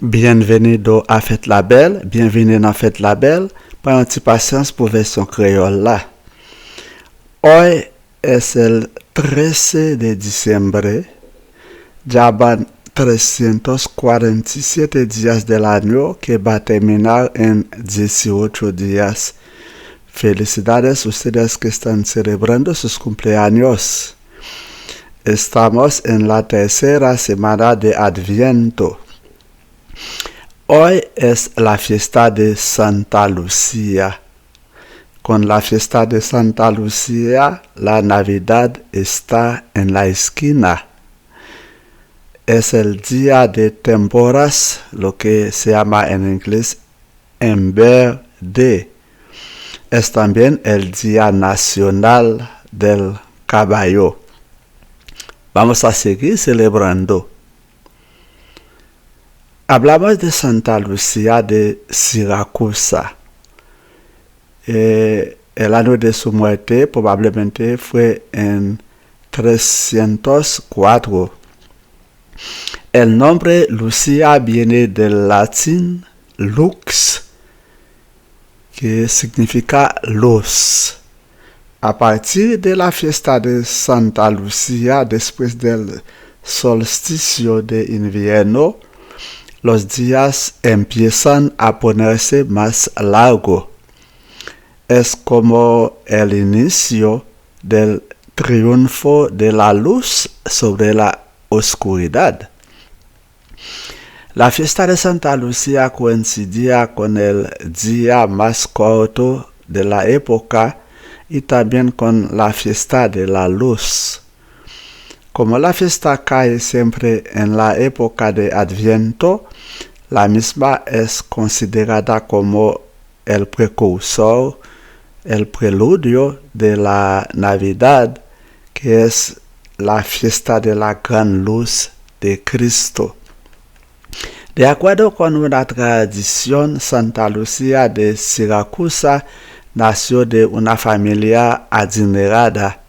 Bienvenido a Fête la Belle, bienvenue dans Fête la Belle. Prends un petit patience pour version créole là. Hoy es el 13 de diciembre, ya van 347 días del año que va a terminar en 18 días. Felicidades a ustedes que están celebrando sus cumpleaños. Estamos en la tercera semana de Adviento. Hoy es la fiesta de Santa Lucía. Con la fiesta de Santa Lucía, la Navidad está en la esquina. Es el día de temporas, lo que se llama en inglés Ember Day. Es también el Día Nacional del Caballo. Vamos a seguir celebrando. Hablamos de Santa Lucía de Siracusa. El año de su muerte probablemente fue en 304. El nombre Lucía viene del latín lux, que significa luz. A partir de la fiesta de Santa Lucía, después del solsticio de invierno, los días empiezan a ponerse más largos. Es como el inicio del triunfo de la luz sobre la oscuridad. La fiesta de Santa Lucía coincidía con el día más corto de la época y también con la fiesta de la luz. Como la fiesta cae siempre en la época de Adviento, la misma es considerada como el precursor, el preludio de la Navidad, que es la fiesta de la gran luz de Cristo. De acuerdo con una tradición, Santa Lucía de Siracusa nació de una familia adinerada.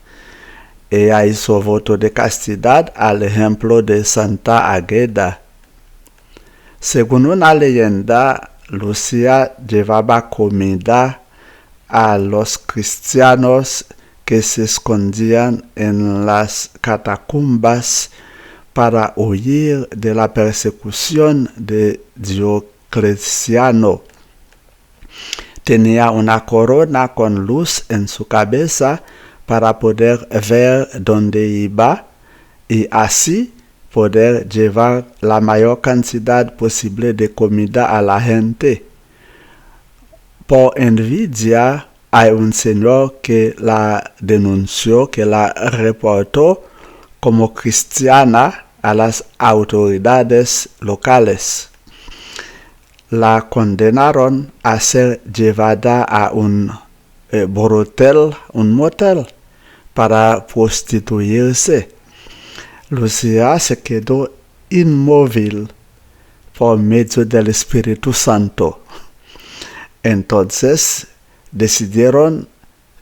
Ella hizo voto de castidad al ejemplo de Santa Águeda. Según una leyenda, Lucía llevaba comida a los cristianos que se escondían en las catacumbas para huir de la persecución de Diocleciano. Tenía una corona con luz en su cabeza para poder ver dónde iba y así poder llevar la mayor cantidad posible de comida a la gente. Por envidia, hay un señor que la denunció, que la reportó como cristiana a las autoridades locales. La condenaron a ser llevada a un motel para prostituirse. Lucía se quedó inmóvil por medio del Espíritu Santo. Entonces decidieron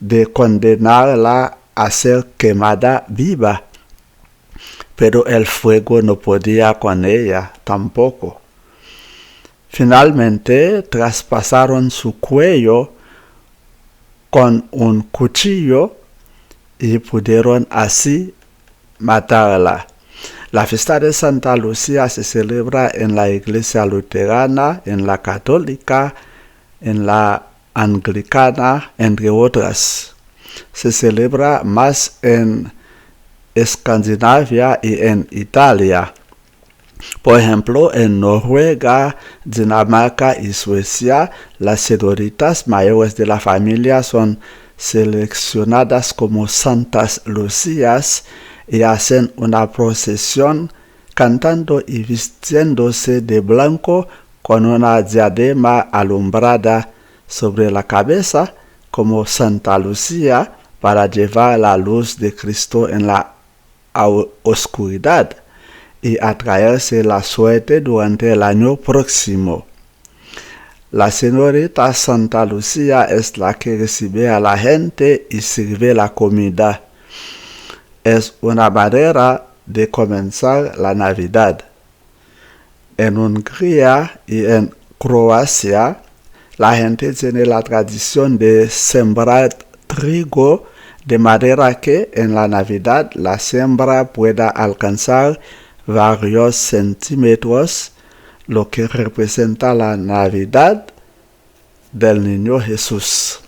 de condenarla a ser quemada viva, pero el fuego no podía con ella tampoco. Finalmente traspasaron su cuello con un cuchillo y pudieron así matarla. La fiesta de Santa Lucía se celebra en la iglesia luterana, en la católica, en la anglicana, entre otras. Se celebra más en Escandinavia y en Italia. Por ejemplo, en Noruega, Dinamarca y Suecia, las señoritas mayores de la familia son seleccionadas como Santas Lucías y hacen una procesión cantando y vistiéndose de blanco con una diadema alumbrada sobre la cabeza como Santa Lucía para llevar la luz de Cristo en la oscuridad y atraerse la suerte durante el año próximo. La señorita Santa Lucía es la que recibe a la gente y sirve la comida. Es una manera de comenzar la Navidad. En Hungría y en Croacia, la gente tiene la tradición de sembrar trigo de manera que en la Navidad la siembra pueda alcanzar varios centímetros, lo que representa la Navidad del Niño Jesús.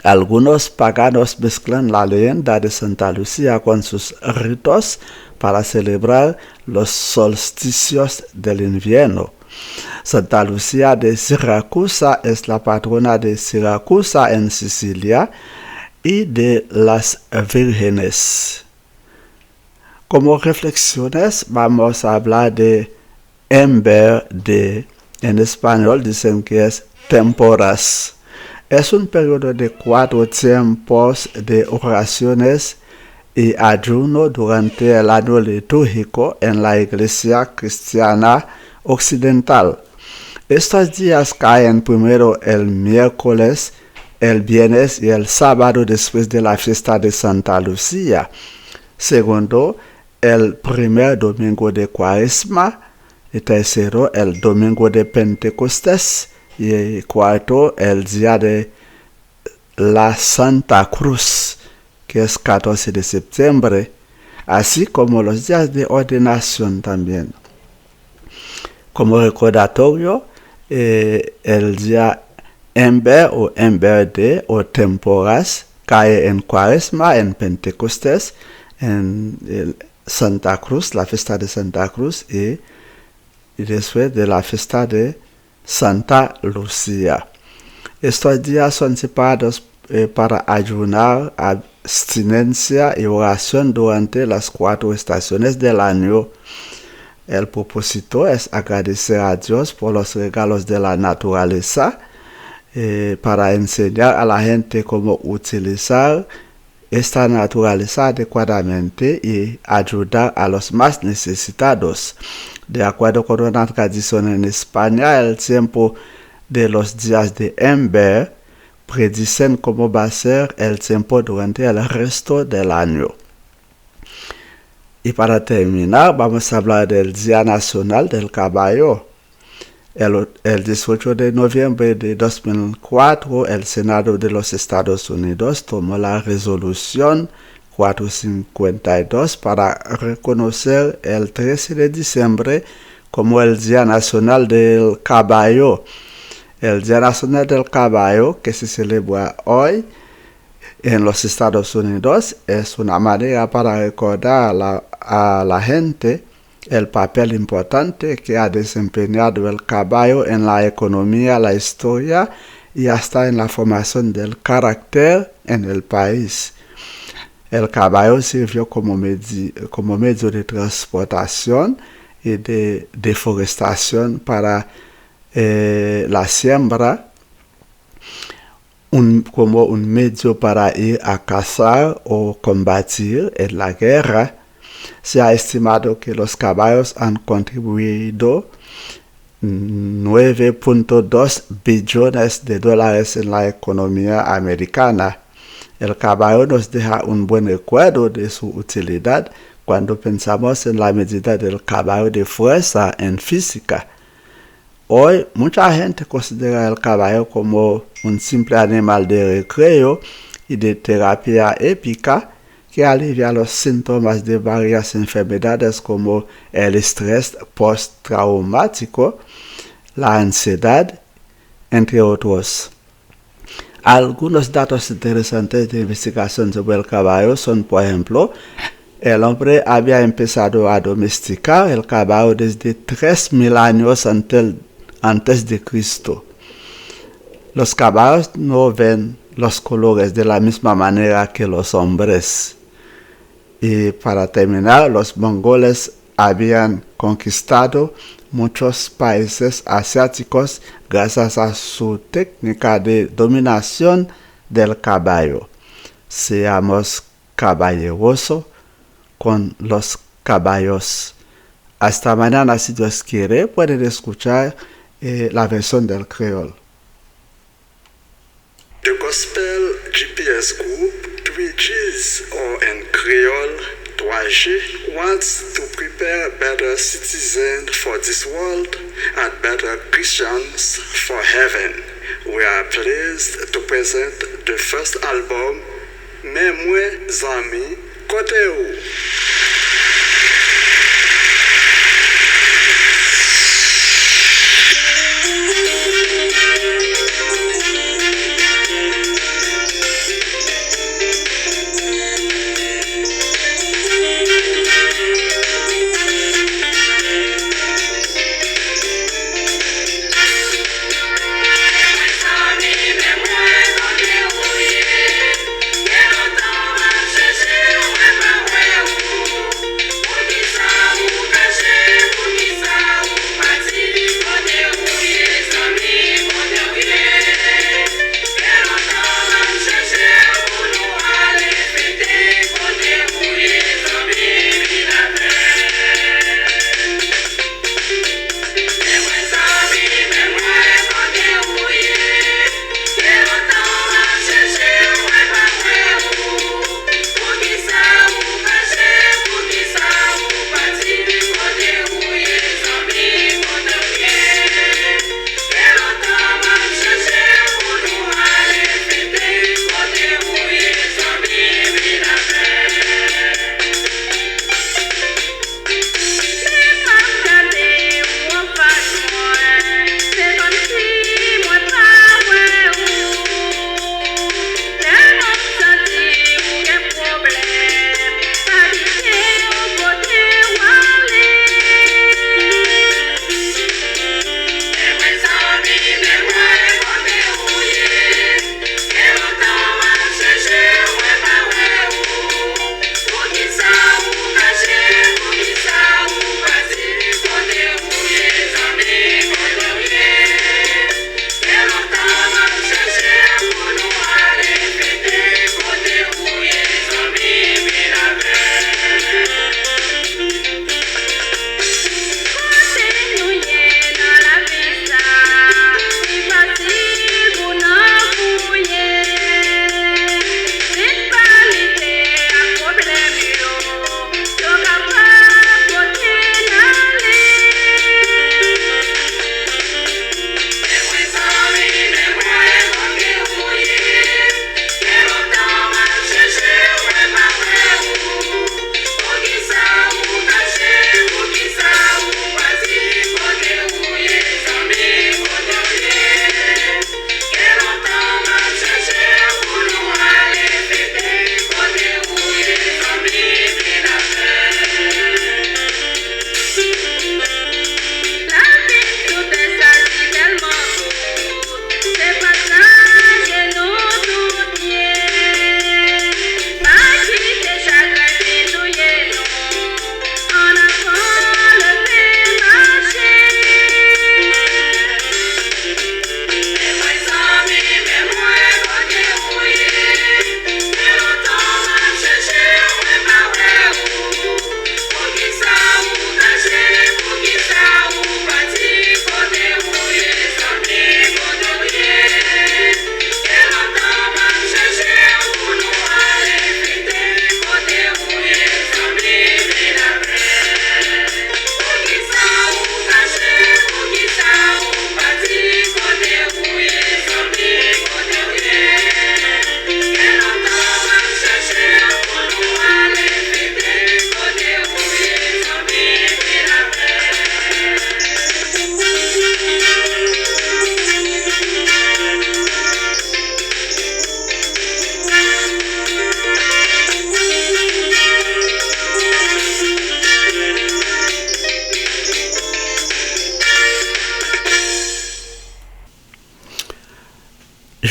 Algunos paganos mezclan la leyenda de Santa Lucía con sus ritos para celebrar los solsticios del invierno. Santa Lucía de Siracusa es la patrona de Siracusa en Sicilia y de las vírgenes. Como reflexiones vamos a hablar de Ember Day. En español dicen que es temporas. Es un periodo de 4 tiempos de oraciones y ayuno durante el año litúrgico en la Iglesia Cristiana Occidental. Estos días caen primero el miércoles, el viernes y el sábado después de la fiesta de Santa Lucía. Segundo, el primer domingo de Cuaresma. Y tercero, el domingo de Pentecostés. Y cuarto, el día de la Santa Cruz, que es 14 de septiembre, así como los días de ordenación también. Como recordatorio, el día Ember o Ember Day o temporas cae en Cuaresma, en Pentecostés, en Santa Cruz, la fiesta de Santa Cruz y después de la fiesta de Santa Lucía. Estos días son separados para ayunar, abstinencia y oración durante las 4 estaciones del año. El propósito es agradecer a Dios por los regalos de la naturaleza, para enseñar a la gente cómo utilizar esta naturaleza adecuadamente y ayudar a los más necesitados. De acuerdo con una tradición en España, el tiempo de los días de Ember predicen cómo va a ser el tiempo durante el resto del año. Y para terminar, vamos a hablar del Día Nacional del Caballo. El 18 de noviembre de 2004, el Senado de los Estados Unidos tomó la resolución 452 para reconocer el 13 de diciembre como el Día Nacional del Caballo. El Día Nacional del Caballo, que se celebra hoy en los Estados Unidos, es una manera para recordar a la gente el papel importante que ha desempeñado el caballo en la economía, la historia y hasta en la formación del carácter en el país. El caballo sirvió como medio de transportación y de deforestación para la siembra, como un medio para ir a cazar o combatir en la guerra. Se ha estimado que los caballos han contribuido 9.2 billones de dólares en la economía americana. El caballo nos deja un buen recuerdo de su utilidad cuando pensamos en la medida del caballo de fuerza en física. Hoy, mucha gente considera el caballo como un simple animal de recreo y de terapia épica que alivia los síntomas de varias enfermedades como el estrés postraumático, la ansiedad, entre otros. Algunos datos interesantes de investigación sobre el caballo son, por ejemplo, el hombre había empezado a domesticar el caballo desde 3.000 años antes de Cristo. Los caballos no ven los colores de la misma manera que los hombres. Y para terminar, los mongoles habían conquistado muchos países asiáticos gracias a su técnica de dominación del caballo. Seamos caballerosos con los caballos. Hasta mañana, si Dios quiere, pueden escuchar la versión del creol. The Gospel GPS Group, 3Gs, or in Creole, 3G wants to prepare better citizens for this world and better Christians for heaven. We are pleased to present the first album, Mais Moins Amis, Côté Où.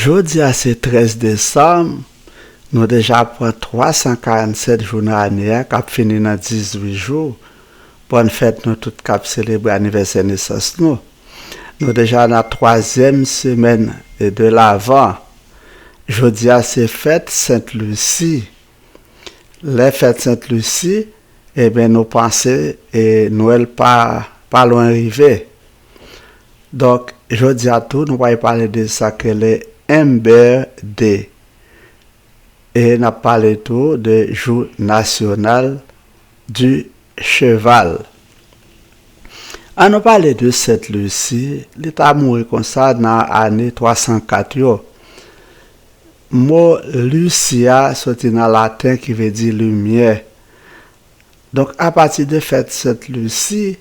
Jeudi à ce 13 décembre, nous déjà pour 347 journées années qui fini dans 18 jours. Bonne fête nous toutes qui célébrer l'anniversaire de naissance nous. Nous déjà dans la troisième semaine de l'Avent. Jeudi à ces fêtes Sainte-Lucie. Les fêtes Sainte-Lucie, eh bien nous pensons et Noël pas loin arrivé. Donc jeudi à tout nous allons parler de ça que les MBD. Et nous parlé tout de jour national du cheval. On a parlé de Sainte Lucie, l'état mort comme ça dans l'année 304 yo. Mot Lucia sorti dans latin qui veut dire lumière. Donc à partir de fête Sainte Lucie,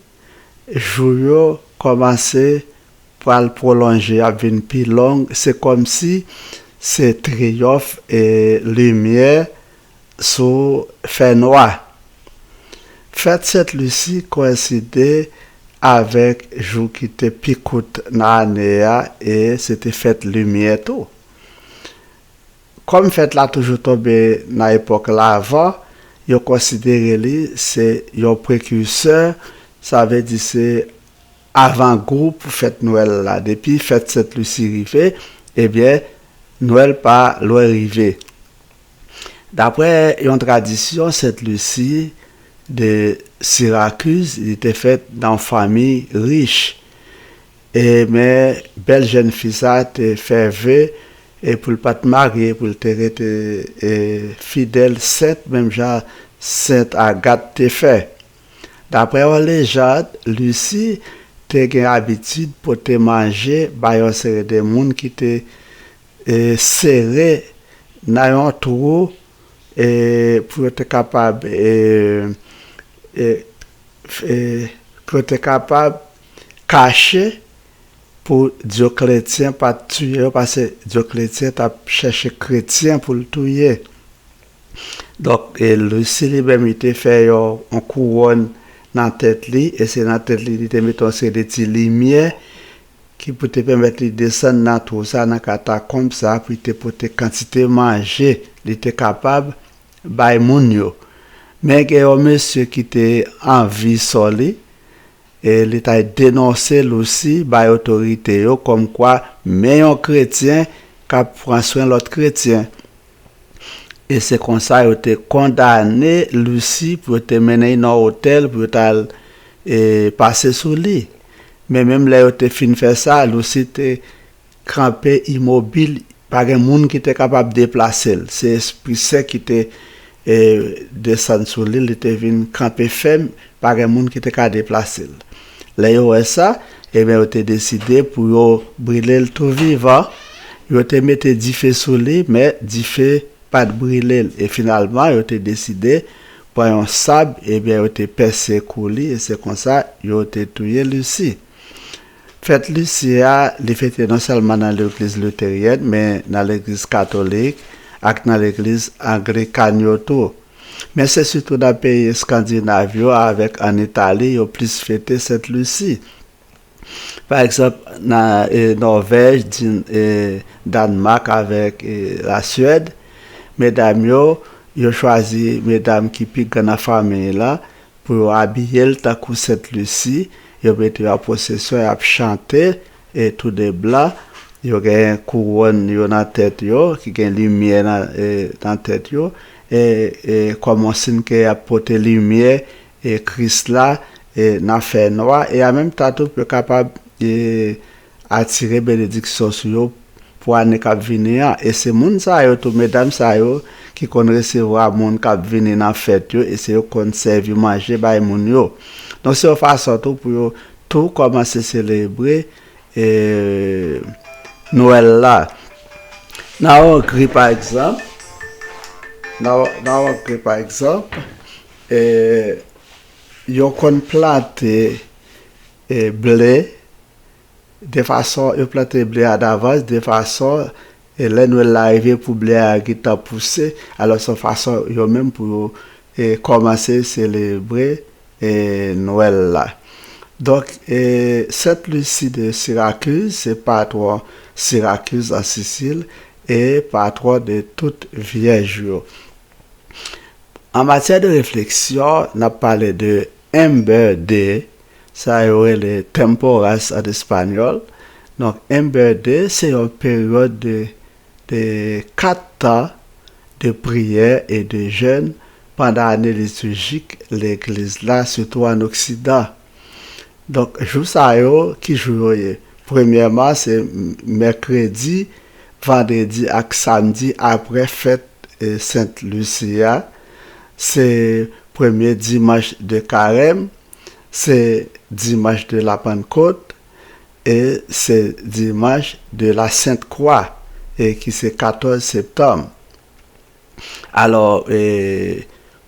jour commencé pour le prolonger à venir plus long, c'est comme si c'est triomphe et lumière sur fait noir. Fête Sainte Lucie coïncidait avec jour qui était picoute dans l'année et c'était fête lumière tout. Comme fête là toujours tombé dans l'époque là avant, yo considéré li c'est un précurseur, ça veut dire c'est avant groupe fête Noël là. Depuis fête Sainte Lucie arrivée, eh bien Noël pas loin arrivé. D'après une tradition, Sainte Lucie de Syracuse, il était faite dans une famille riche. Et mais belle jeune fille ça te fait vœu et pour le pas te marier, pour le te fidèle sainte, même genre Sainte Agathe te fait. D'après la légende, Lucie te gen habitude pour te manger by un série de monde qui te serré dans un trou et pour être capable pour être capable cacher pour Dioclétien pas tuer parce que Dioclétien t'a cherché chrétien pour le tuer. Donc Lucie lui-même il fait un couronne dans tête li et c'est dans tête li il te met un série de petites lumières qui peut te permettre de descendre dans tout ça dans catacombe ça puis te porter quantité manger il était capable bay moun yo mais il y a un monsieur qui était en vie solide et il a dénoncé aussi by autorité yo comme quoi meilleur chrétien qui prend soin l'autre chrétien et c'est comme ça il a été condamné Lucie pour te mener dans un hôtel pour passer sous lit. Mais même là, il a fin faire ça, Lucie était crampé immobile, pas un monde qui était capable de déplacer. C'est l'esprit saint qui était descendu sur l'île, il était venu camper ferme, pas un monde qui était capable de déplacer. Là, il a ça, et bien, il a décidé pour brûler le tout vivant. Il a mis 10 feux sur l'île, mais 10 feux pas de brûler. Et finalement, il a décidé pour un sable, et bien, il a percé coulis, et c'est comme ça, il a tué Lucie. Fête Lucia, les fêtes non seulement dans l'église luthérienne, mais dans l'église catholique et dans l'église anglicane tout. Mais c'est surtout dans les pays scandinaves, avec en Italie, ils ont plus fêté cette Lucie. Par exemple, dans Norvège, Danemark avec la Suède, mesdames, ils ont choisi mesdames qui piquent dans la famille là pour habiller le takou cette Lucie. Ils ont été en possession, ils ont chanté, et tout de blanc, ils ont une couronne dans la tête, qui ont une lumière dans la tête, et comme on sait qu'ils ont porté lumière, et Christ là, et dans fait noir, et en même temps, tout peut capable d'attirer bénédiction sur eux pour l'année qui venir. Et c'est les gens, tout mesdames, qui connaissent recevoir les gens qui viennent dans la fête, et c'est eux qui conservent manger par les gens. Donc c'est une façon pour tout commencer à célébrer Noël là. Dans Hongrie par exemple, ils ont planté blé de façon, ils ont planté blé à d'avance de façon et là Noël arrivé pour blé à qui t'a poussé, alors c'est façon ils ont même pour commencer à célébrer Noël là. Donc cette Lucie de Syracuse, c'est patron Syracuse en Sicile et patron de toute vierge. En matière de réflexion, on a parlé de Ember Day, ça y est le temporas en espagnol. Donc Ember Day, c'est une période de 4 ans de prière et de jeûne pendant l'année liturgique, l'église là, surtout en Occident. Donc, jour ça qui joue. Premièrement, c'est mercredi, vendredi et samedi après fête Sainte Lucia. C'est premier dimanche de Carême, c'est dimanche de la Pentecôte et c'est dimanche de la Sainte Croix et qui c'est 14 septembre. Alors,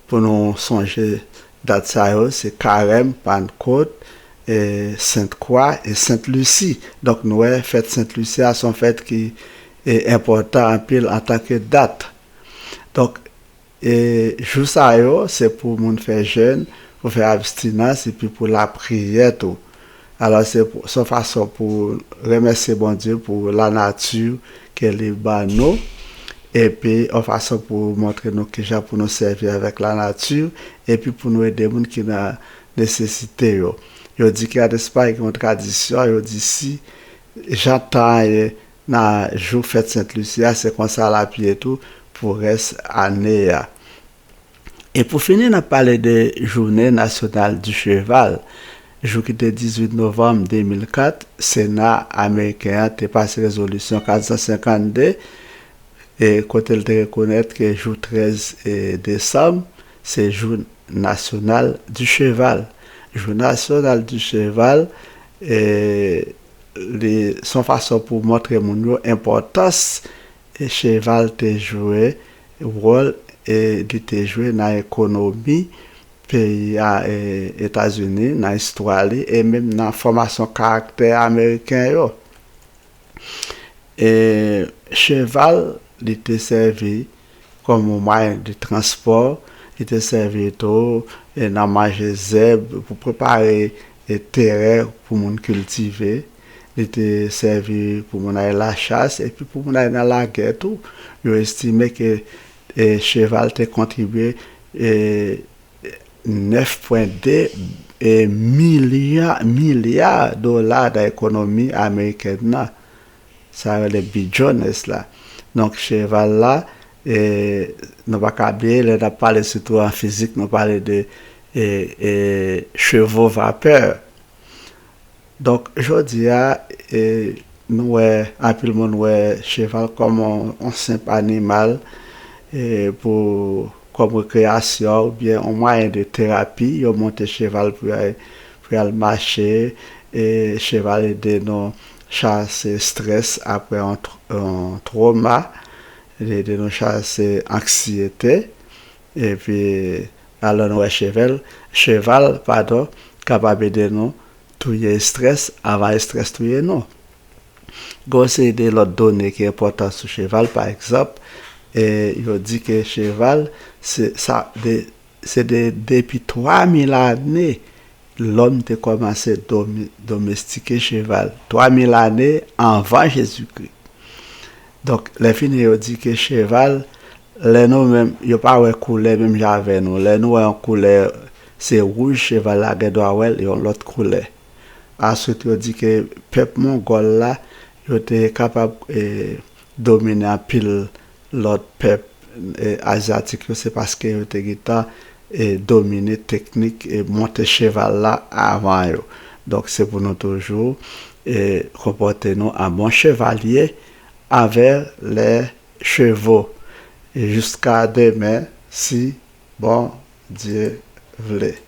pour nous songer date ça, c'est Carême, Pentecôte, Sainte Croix et Sainte Lucie. Donc, nous, fête Sainte Lucie, sont fêtes qui est important en pile en tant que date. Donc, jour ça, c'est pour moun faire jeûne, pour faire abstinence et puis pour la prière tout. Alors, c'est son façon pour remercier bon Dieu pour la nature qu'elle est nous. Et puis, en façon pour montrer nous que j'ai pour nous servir avec la nature et puis pour nous aider les gens qui ont nécessité. Yo dit qu'il y a des pas une tradition, yo dit si j'attends dans jour fête Sainte-Lucie, c'est comme ça la pied tout pour reste année. Et pour finir, on a parlé de journée nationale du cheval. Jour qui était 18 novembre 2004, Sénat américain a passé résolution 452 et quand elle te reconnaître que jour 13 décembre, c'est jour national du cheval. Jour national du cheval et son façon pour montrer mon importance et cheval te joué rôle et te joué dans l'économie pays États-Unis dans l'histoire et même dans la formation caractère américain yo. Et cheval il était servi comme moyen de transport, il était servi tout et dans manger zèbre pour préparer les terrains pour mon cultiver, il était servi pour mon aller la chasse et puis pour mon aller dans la guerre tout. Il estimé que cheval te contribué 9,2 milliards de dollars dans l'économie américaine. Ça les billions là. Donc cheval là nous pas oublier là on parler surtout en physique, nous parler de chevaux vapeur. Donc aujourd'hui nous un peu le monde cheval comme un simple animal pour comme récréation ou bien un moyen de thérapie, yo monter cheval pour aller marcher et cheval aider nous chasser stress après un trauma, aider nous chasser anxiété et puis alors nous cheval capable de nous tuer stress avant stress tuer nous. C'est de l'autre données qui est important sur cheval par exemple. Et il dit que cheval c'est depuis 3000 années l'homme a commencé à domestiquer cheval 3000 années avant Jésus-Christ. Donc les filles il dit que cheval les nous même il pas ouais couleur même j'avais nous les nous en couleur c'est rouge cheval là doit ouais et l'autre couleur. Ensuite il dit que peuple mongol là il était capable dominer un pile l'autre peuple asiatique, c'est parce que yo te gita dominer technique et monter cheval là avant yo. Donc c'est pour nous toujours comporter nous un bon chevalier avec les chevaux et jusqu'à demain si bon Dieu voulait.